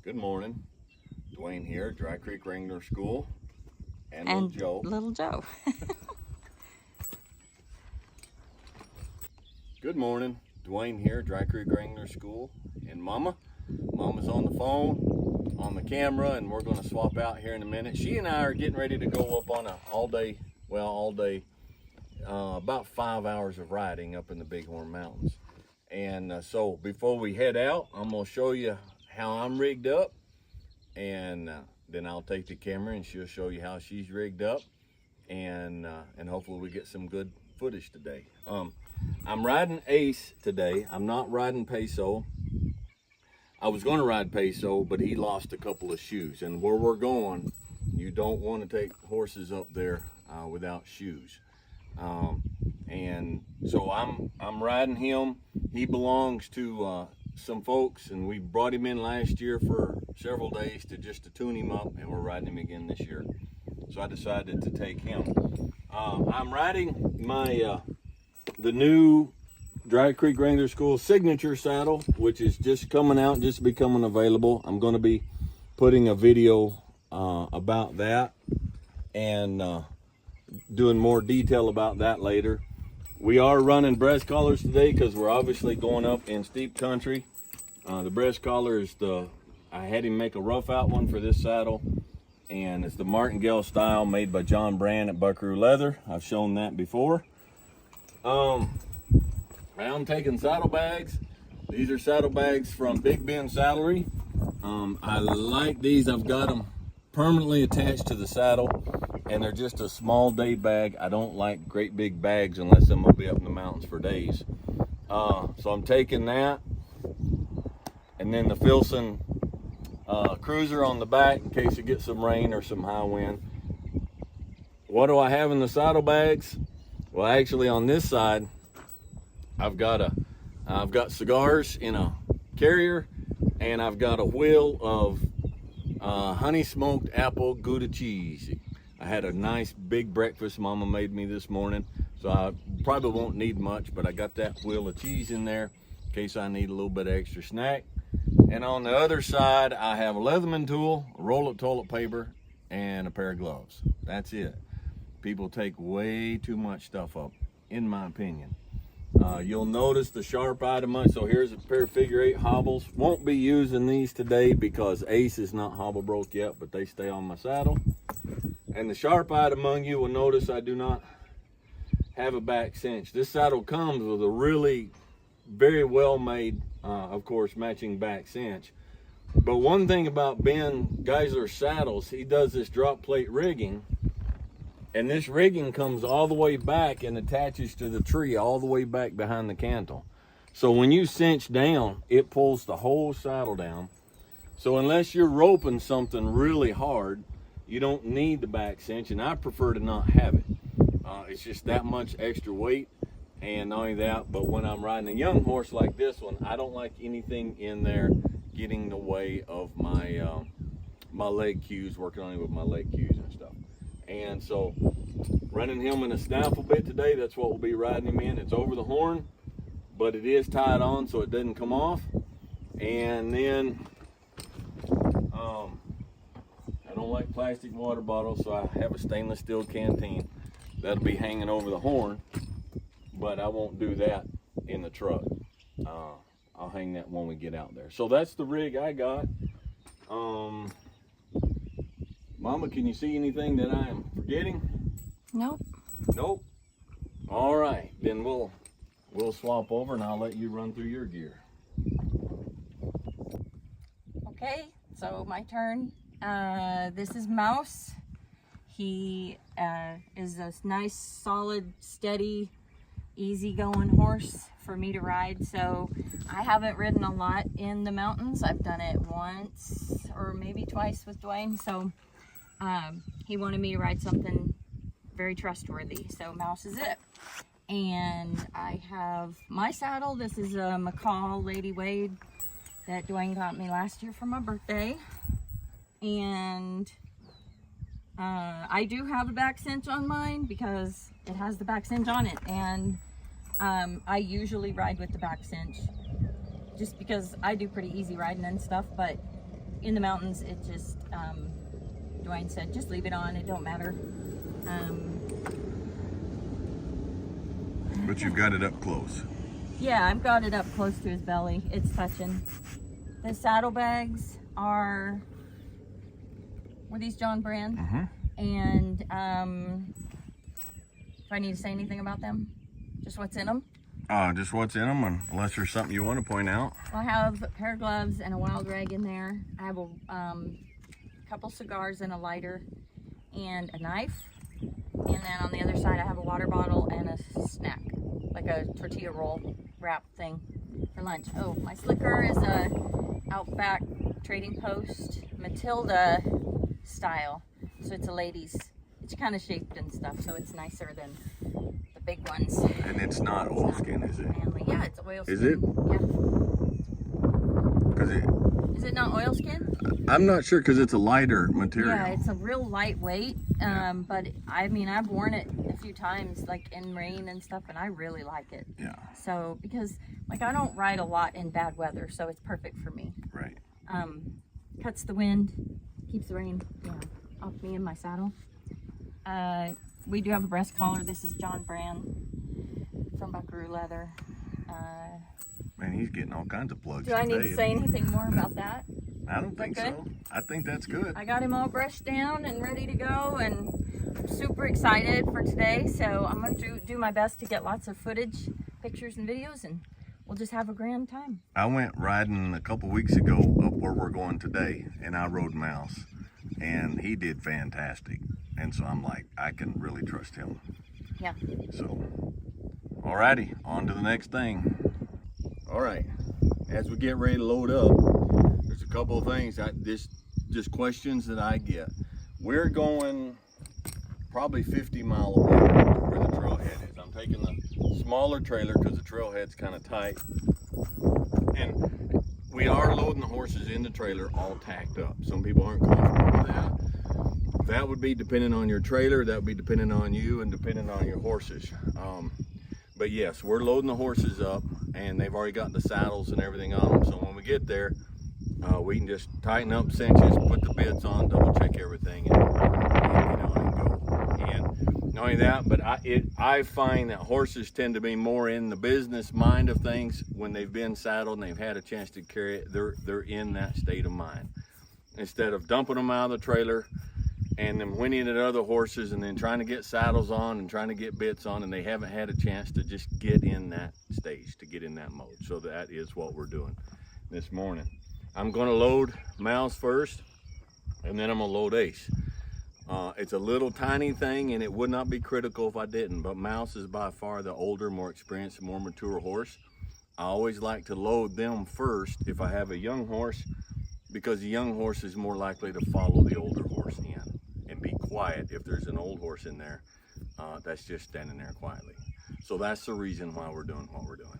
Good morning. Dwayne here, Dry Creek Wrangler School, and Little Joe. Little Joe. Good morning. Dwayne here, Dry Creek Wrangler School, and Mama's on the phone, on the camera, and we're going to swap out here in a minute. She and I are getting ready to go up on all day, about 5 hours of riding up in the Bighorn Mountains. And so before we head out, I'm going to show you how I'm rigged up, and then I'll take the camera and she'll show you how she's rigged up, and hopefully we get some good footage today. I'm riding Ace today. I'm not riding Peso. I was going to ride Peso, but he lost a couple of shoes, and where we're going, you don't want to take horses up there without shoes. And so I'm riding him. He belongs to some folks, and we brought him in last year for several days to tune him up, and we're riding him again this year. So I decided to take him. I'm riding my the new Dry Creek Wrangler School signature saddle, which is just coming out, just becoming available. I'm going to be putting a video about that and doing more detail about that later. We are running breast collars today because we're obviously going up in steep country. The breast collar is I had him make a rough out one for this saddle, and it's the martingale style made by John Brand at Buckaroo Leather. I've shown that before. I'm taking saddlebags. These are saddlebags from Big Ben Saddlery. I like these. I've got them permanently attached to the saddle, and they're just a small day bag. I don't like great big bags unless I'm gonna be up in the mountains for days. So I'm taking that, and then the Filson cruiser on the back in case it gets some rain or some high wind. What do I have in the saddlebags? Well, actually on this side, I've got cigars in a carrier, and I've got a wheel of honey smoked apple Gouda cheese. I had a nice big breakfast Mama made me this morning, so I probably won't need much, but I got that wheel of cheese in there in case I need a little bit of extra snack. And on the other side, I have a Leatherman tool, a roll of toilet paper, and a pair of gloves. That's it. People take way too much stuff up, in my opinion. You'll notice the sharp item. So here's a pair of figure 8 hobbles. Won't be using these today because Ace is not hobble broke yet, but they stay on my saddle. And the sharp eyed among you will notice I do not have a back cinch. This saddle comes with a really very well made, of course, matching back cinch. But one thing about Ben Geisler's saddles, he does this drop plate rigging, and this rigging comes all the way back and attaches to the tree all the way back behind the cantle. So when you cinch down, it pulls the whole saddle down. So unless you're roping something really hard, you don't need the back cinch, and I prefer to not have it. It's just that much extra weight. And not only that, but when I'm riding a young horse like this one, I don't like anything in there getting in the way of my my leg cues, working on it with my leg cues and stuff. And so running him in a snaffle bit today, that's what we'll be riding him in. It's over the horn, but it is tied on so it doesn't come off. And then I don't like plastic water bottles, so I have a stainless steel canteen that'll be hanging over the horn, but I won't do that in the truck. I'll hang that when we get out there. So that's the rig I got. Mama, can you see anything that I am forgetting? Nope. Nope. All right, then we'll swap over and I'll let you run through your gear. Okay, so my turn. This is Mouse. He is a nice, solid, steady, easygoing horse for me to ride. So I haven't ridden a lot in the mountains. I've done it once or maybe twice with Dwayne. So he wanted me to ride something very trustworthy. So Mouse is it. And I have my saddle. This is a McCall Lady Wade that Dwayne got me last year for my birthday. And I do have a back cinch on mine because it has the back cinch on it, and I usually ride with the back cinch just because I do pretty easy riding and stuff. But in the mountains, it just, Dwayne said, just leave it on, it don't matter. But you've got it up close. Yeah, I've got it up close to his belly. It's touching. The saddlebags were these John brand. And do I need to say anything about them? Just what's in them? Just what's in them, unless there's something you want to point out. I have a pair of gloves and a wild rag in there. I have a couple cigars and a lighter and a knife. And then on the other side, I have a water bottle and a snack, like a tortilla roll wrap thing for lunch. Oh, my slicker is a Outback Trading Post Matilda style. So it's a ladies. It's kind of shaped and stuff, so it's nicer than the big ones. And it's not oilskin, is it? Manly. Yeah, it's oilskin. Is it? Yeah. Cause Is it not oilskin? I'm not sure, because it's a lighter material. Yeah, it's a real lightweight. But I mean, I've worn it a few times, like in rain and stuff, and I really like it. Yeah. So because like I don't ride a lot in bad weather, so it's perfect for me. Right. Cuts the wind, keeps the rain, off me and my saddle. We do have a breast collar. This is John Brand from Buckaroo Leather. Man, he's getting all kinds of plugs. Do I need to say anything more about that? I don't think so. I think that's good. I got him all brushed down and ready to go, and I'm super excited for today. So I'm going to do my best to get lots of footage, pictures, and videos, and we'll just have a grand time. I went riding a couple weeks ago up where we're going today, and I rode Mouse, and he did fantastic. And so I'm like, I can really trust him. Yeah. So, alrighty, on to the next thing. All right, as we get ready to load up, there's a couple of things, just questions that I get. We're going probably 50 mile away where the trailhead is. I'm taking the smaller trailer because the trailhead's kind of tight. And we are loading the horses in the trailer all tacked up. Some people aren't comfortable with that. That would be depending on your trailer, that would be depending on you and depending on your horses. But yes, we're loading the horses up, and they've already got the saddles and everything on them. So when we get there, we can just tighten up cinches, put the bits on, double check everything, and go. And not only that, but I find that horses tend to be more in the business mind of things when they've been saddled and they've had a chance to carry it. They're in that state of mind. Instead of dumping them out of the trailer and then whinnying at other horses and then trying to get saddles on and trying to get bits on, and they haven't had a chance to just get in that stage, to get in that mode. So that is what we're doing this morning. I'm going to load Mouse first, and then I'm going to load Ace. It's a little tiny thing, and it would not be critical if I didn't, but Mouse is by far the older, more experienced, more mature horse. I always like to load them first if I have a young horse, because the young horse is more likely to follow the older horse in and be quiet if there's an old horse in there that's just standing there quietly. So that's the reason why we're doing what we're doing.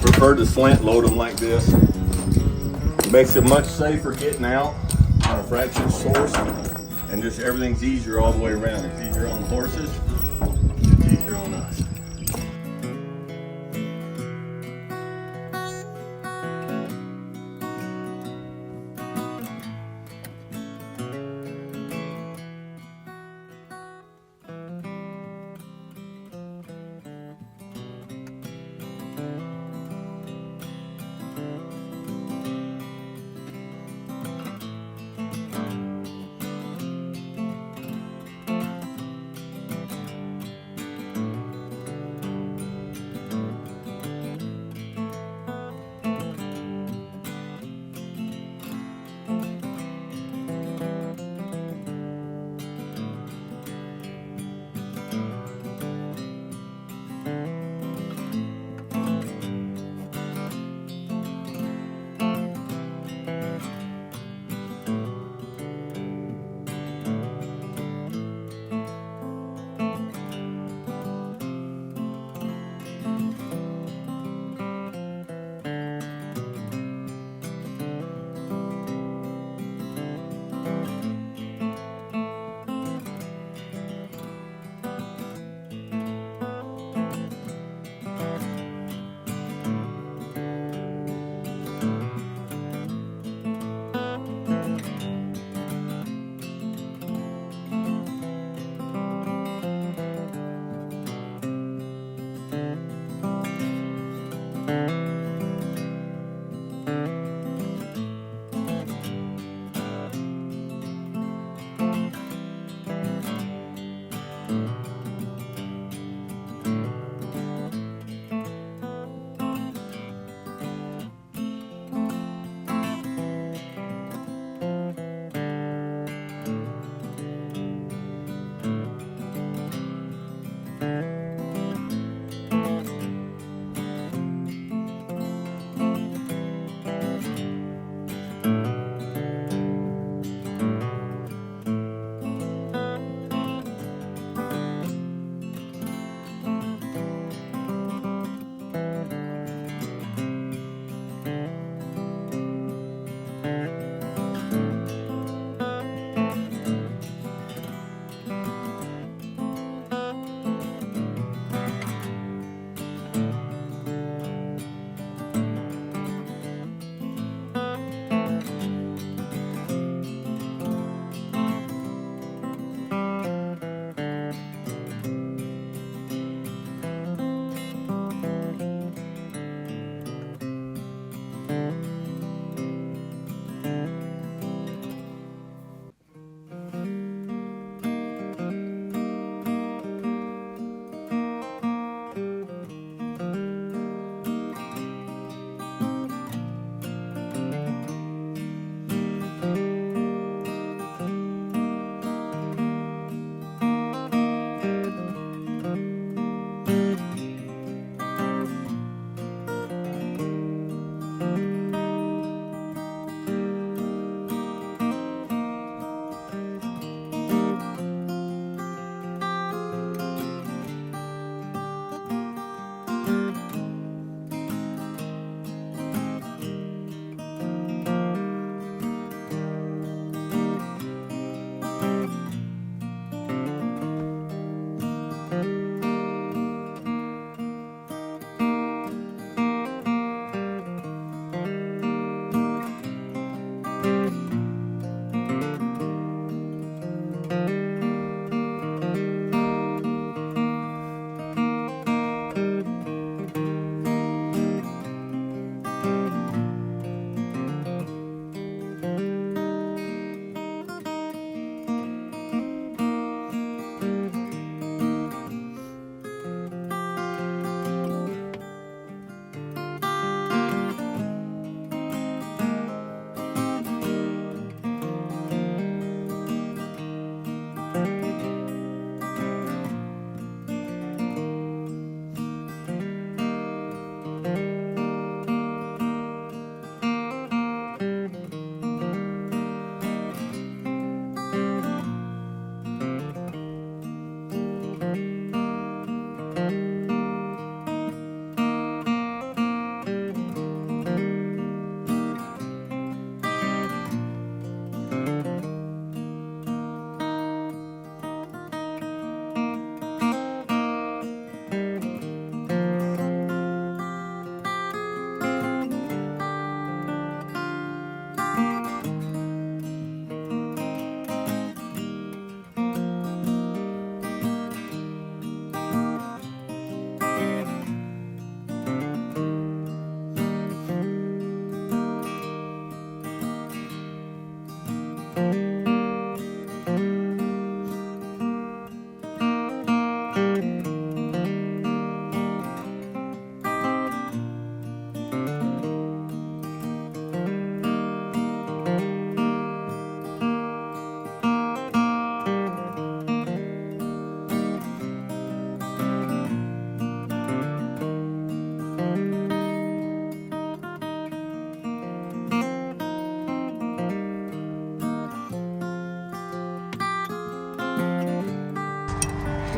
Prefer to slant load them like this. Makes it much safer getting out on a fractured source, and just everything's easier all the way around. It's easier on the horses, it's easier on us.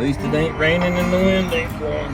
least it ain't raining and the wind ain't blowing.